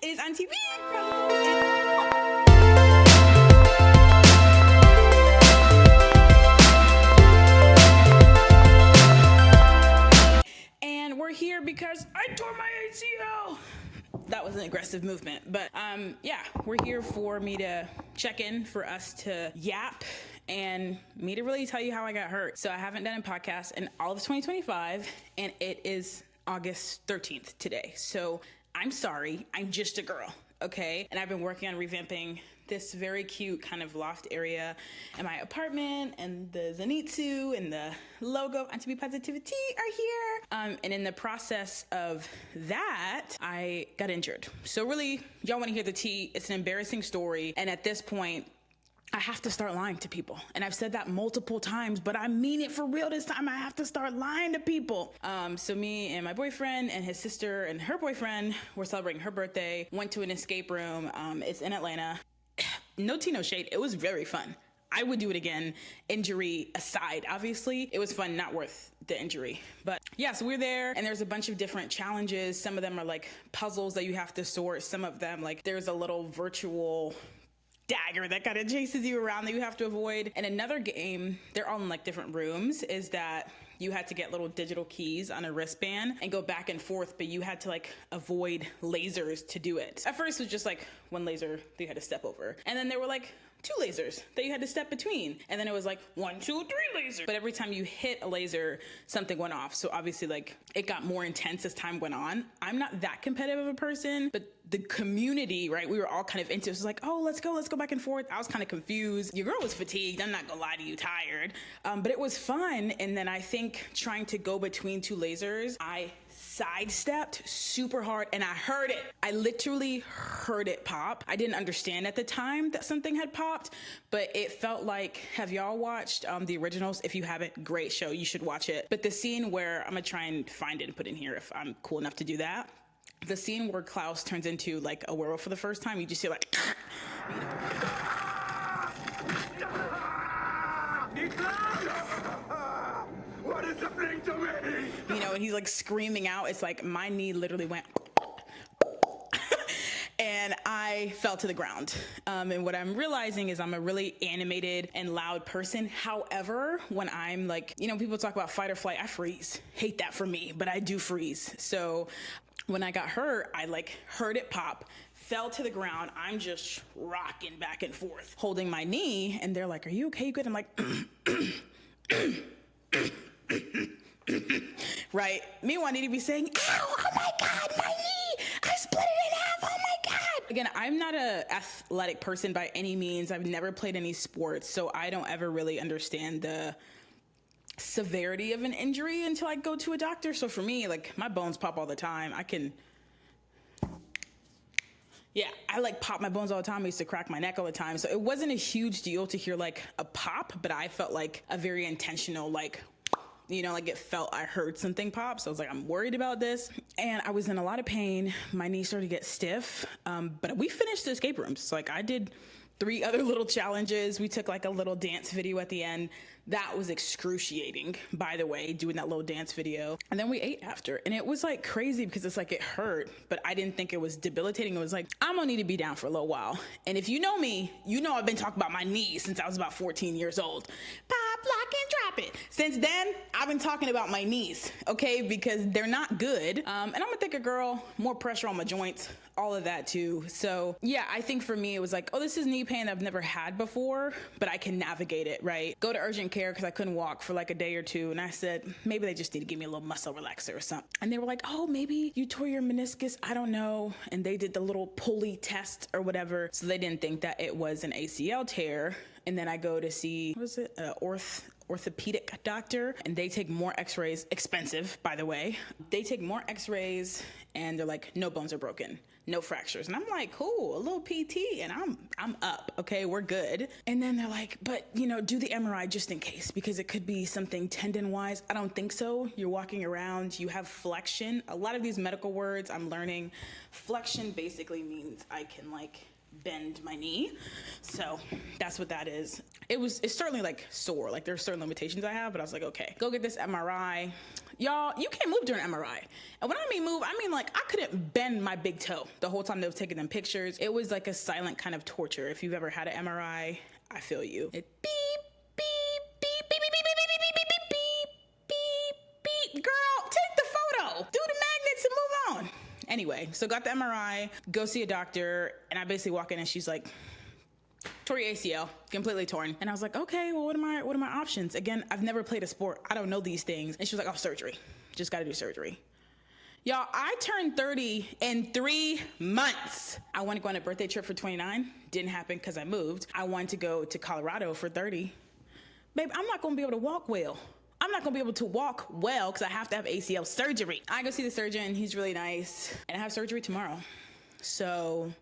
is Aunty. And we're here because I tore my ACL. That was an aggressive movement, but yeah, we're here for me to check in, for us to yap, and me to really tell you how I got hurt. So I haven't done a podcast in all of 2025, and it is August 13th today. So I'm sorry, I'm just a girl, okay? And I've been working on revamping this very cute kind of loft area in my apartment, and the Zenitsu and the logo of Aunty Positivity are here. And in the process of that, I got injured. So really, y'all wanna hear the tea. It's an embarrassing story. And at this point, I have to start lying to people. And I've said that multiple times, but I mean it for real this time. I have to start lying to people. So me and my boyfriend and his sister and her boyfriend were celebrating her birthday, went to an escape room. It's in Atlanta. No tea, no shade. It was very fun. I would do it again, injury aside. Obviously, it was fun, not worth the injury. But yeah, so we're there, and there's a bunch of different challenges. Some of them are like puzzles that you have to sort. Some of them, like there's a little virtual dagger that kind of chases you around that you have to avoid. And another game, they're all in like different rooms, is that you had to get little digital keys on a wristband and go back and forth, but you had to like avoid lasers to do it. At first it was just like one laser that you had to step over. And then there were like 2 lasers that you had to step between. And then it was like 1, 2, 3 lasers. But every time you hit a laser, something went off. So obviously like it got more intense as time went on. I'm not that competitive of a person, but the community, right? We were all kind of into it. It was like, oh, let's go back and forth. I was kind of confused. Your girl was fatigued. I'm not gonna lie to you, tired. But it was fun. And then I think trying to go between 2 lasers, I sidestepped super hard and I heard it. I literally heard it pop. I didn't understand at the time that something had popped, but it felt like, have y'all watched the originals? If you haven't, great show, you should watch it. But the scene where, I'm gonna try and find it and put it in here if I'm cool enough to do that. The scene where Klaus turns into like a werewolf for the first time, you just hear like, what is happening to me? You know, and he's like screaming out. It's like my knee literally went and I fell to the ground. And what I'm realizing is I'm a really animated and loud person. However, when I'm like, you know, people talk about fight or flight, I freeze. Hate that for me, but I do freeze. So when I got hurt, I like heard it pop, fell to the ground. I'm just rocking back and forth, holding my knee. And they're like, are you okay? Good. I'm like, right? Meanwhile, I need to be saying, ow, oh my God, my knee, I split it in half, oh my God. Again, I'm not an athletic person by any means. I've never played any sports, so I don't ever really understand the severity of an injury until I go to a doctor. So for me, like my bones pop all the time. I like pop my bones all the time. I used to crack my neck all the time. So it wasn't a huge deal to hear like a pop, but I felt like a very intentional, like, you know, like it felt, I heard something pop. So I was like, I'm worried about this. And I was in a lot of pain. My knee started to get stiff. But we finished the escape rooms. So like I did 3 other little challenges. We took like a little dance video at the end. That was excruciating, by the way, doing that little dance video. And then we ate after. And it was like crazy because it's like it hurt, but I didn't think it was debilitating. It was like, I'm gonna need to be down for a little while. And if you know me, you know I've been talking about my knees since I was about 14 years old. Pop, lock, and drop it. Since then, I've been talking about my knees, okay? Because they're not good. And I'm gonna think a girl, more pressure on my joints, all of that too. So yeah, I think for me, it was like, oh, this is knee pain I've never had before, but I can navigate it, right? Go to urgent care because I couldn't walk for like a day or 2. And I said, maybe they just need to give me a little muscle relaxer or something. And they were like, oh, maybe you tore your meniscus. I don't know. And they did the little pulley test or whatever. So they didn't think that it was an ACL tear. And then I go to see, what was it? Orthopedic doctor, and they take more x-rays, expensive, by the way. They take more x-rays and they're like, no bones are broken, no fractures. And I'm like, cool, a little PT and I'm up, okay, we're good. And then they're like, but you know, do the MRI just in case, because it could be something tendon-wise. I don't think so. You're walking around, you have flexion. A lot of these medical words I'm learning, flexion basically means I can like bend my knee. So that's what that is. It's certainly like sore. Like there's certain limitations I have, but I was like, okay, go get this MRI. Y'all, you can't move during MRI. And when I mean move, I mean like I couldn't bend my big toe the whole time they were taking them pictures. It was like a silent kind of torture. If you've ever had an MRI, I feel you. It beep, beep, beep, beep, beep, beep, beep, beep, beep, beep, beep, beep. Girl, take the photo. Do the magnets and move on. Anyway, so got the MRI, go see a doctor, and I basically walk in and she's like, tore your ACL, completely torn. And I was like, okay, well, what are my options? Again, I've never played a sport. I don't know these things. And she was like, oh, surgery. Just got to do surgery. Y'all, I turned 30 in 3 months. I wanted to go on a birthday trip for 29. Didn't happen because I moved. I wanted to go to Colorado for 30. Babe, I'm not going to be able to walk well. I'm not gonna be able to walk well because I have to have ACL surgery. I go see the surgeon, he's really nice, and I have surgery tomorrow. So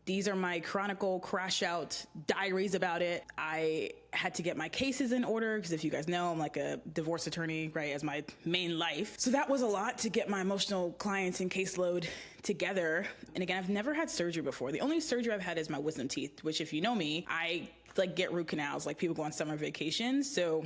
these are my chronicle crash out diaries about it. I had to get my cases in order because if you guys know, I'm like a divorce attorney, right, as my main life. So that was a lot to get my emotional clients and caseload together. And again, I've never had surgery before. The only surgery I've had is my wisdom teeth, which if you know me, I like get root canals like people go on summer vacations. So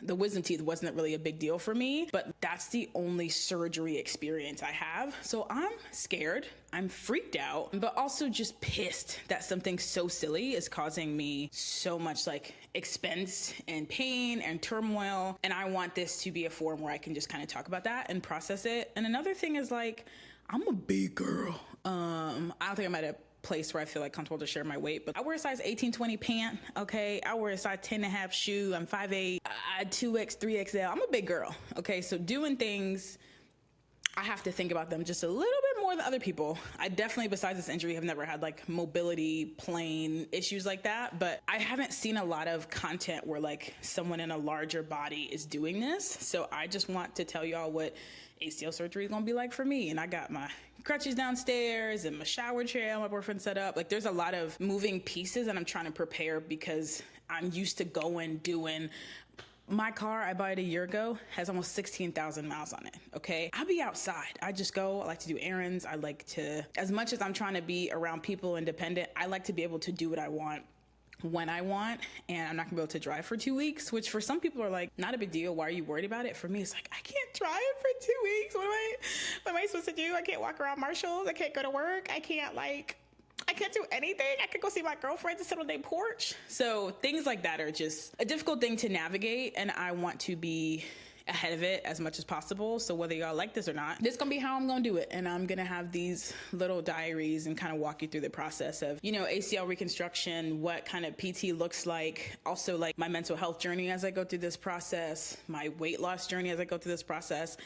the wisdom teeth wasn't really a big deal for me, but that's the only surgery experience I have. So I'm scared, I'm freaked out, but also just pissed that something so silly is causing me so much like expense and pain and turmoil. And I want this to be a forum where I can just kind of talk about that and process it. And another thing is like, I'm a big girl. I don't think I'm at a place where I feel like comfortable to share my weight, but I wear a size 18-20 pant, okay? I wear a size 10.5 shoe, I'm 5'8", 2X, 3XL, I'm a big girl, okay? So doing things, I have to think about them just a little bit more than other people. I definitely, besides this injury, have never had like mobility plane issues like that, but I haven't seen a lot of content where like someone in a larger body is doing this. So I just want to tell y'all what ACL surgery is gonna be like for me. And I got my crutches downstairs and my shower chair my boyfriend set up. Like there's a lot of moving pieces and I'm trying to prepare because I'm used to doing. My car, I bought it a year ago, has almost 16,000 miles on it, okay? I'll be outside. I just go, I like to do errands. I like to, as much as I'm trying to be around people independent, I like to be able to do what I want when I want, and I'm not gonna be able to drive for 2 weeks, which for some people are like, not a big deal. Why are you worried about it? For me, it's like, I can't drive for 2 weeks. What am I supposed to do? I can't walk around Marshalls. I can't go to work. I can't do anything. I could go see my girlfriends and sit on their porch. So things like that are just a difficult thing to navigate, and I want to be ahead of it as much as possible. So whether y'all like this or not, this is gonna be how I'm gonna do it. And I'm gonna have these little diaries and kind of walk you through the process of, you know, ACL reconstruction, what kind of PT looks like, also like my mental health journey as I go through this process, my weight loss journey as I go through this process.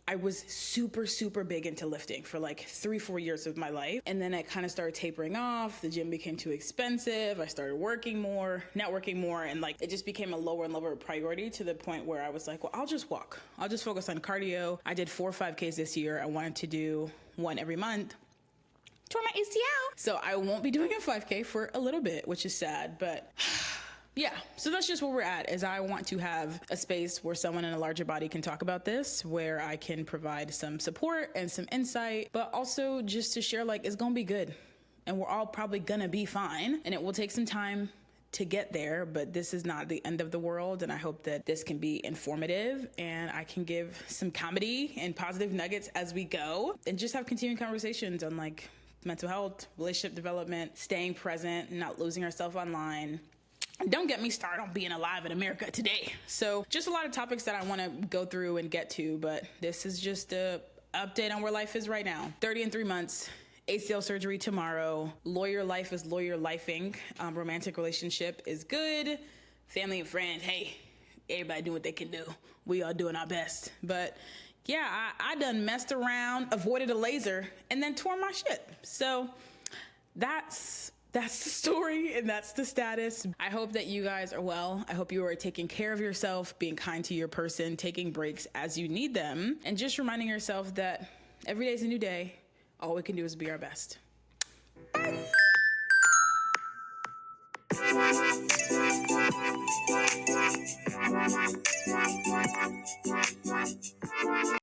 I was super, super big into lifting for like 3-4 years of my life. And then it kind of started tapering off. The gym became too expensive. I started working more, networking more, and like it just became a lower and lower priority to the point where I was like, well, I'll just walk. I'll just focus on cardio. I did 4 5Ks this year. I wanted to do one every month. Tore my ACL. So I won't be doing a 5K for a little bit, which is sad, but yeah, so that's just where we're at, is I want to have a space where someone in a larger body can talk about this, where I can provide some support and some insight, but also just to share like, it's gonna be good. And we're all probably gonna be fine. And it will take some time to get there, but this is not the end of the world. And I hope that this can be informative and I can give some comedy and positive nuggets as we go and just have continuing conversations on like mental health, relationship development, staying present, not losing ourselves online. Don't get me started on being alive in America today. So just a lot of topics that I want to go through and get to, but this is just a update on where life is right now. 30 in 3 months, ACL surgery tomorrow. Lawyer life is lawyer lifing. Romantic relationship is good. Family and friends, hey, everybody do what they can do. We all doing our best. But yeah, I done messed around, avoided a laser, and then tore my shit. So that's the story and that's the status. I hope that you guys are well. I hope you are taking care of yourself, being kind to your person, taking breaks as you need them, and just reminding yourself that every day is a new day. All we can do is be our best. Bye.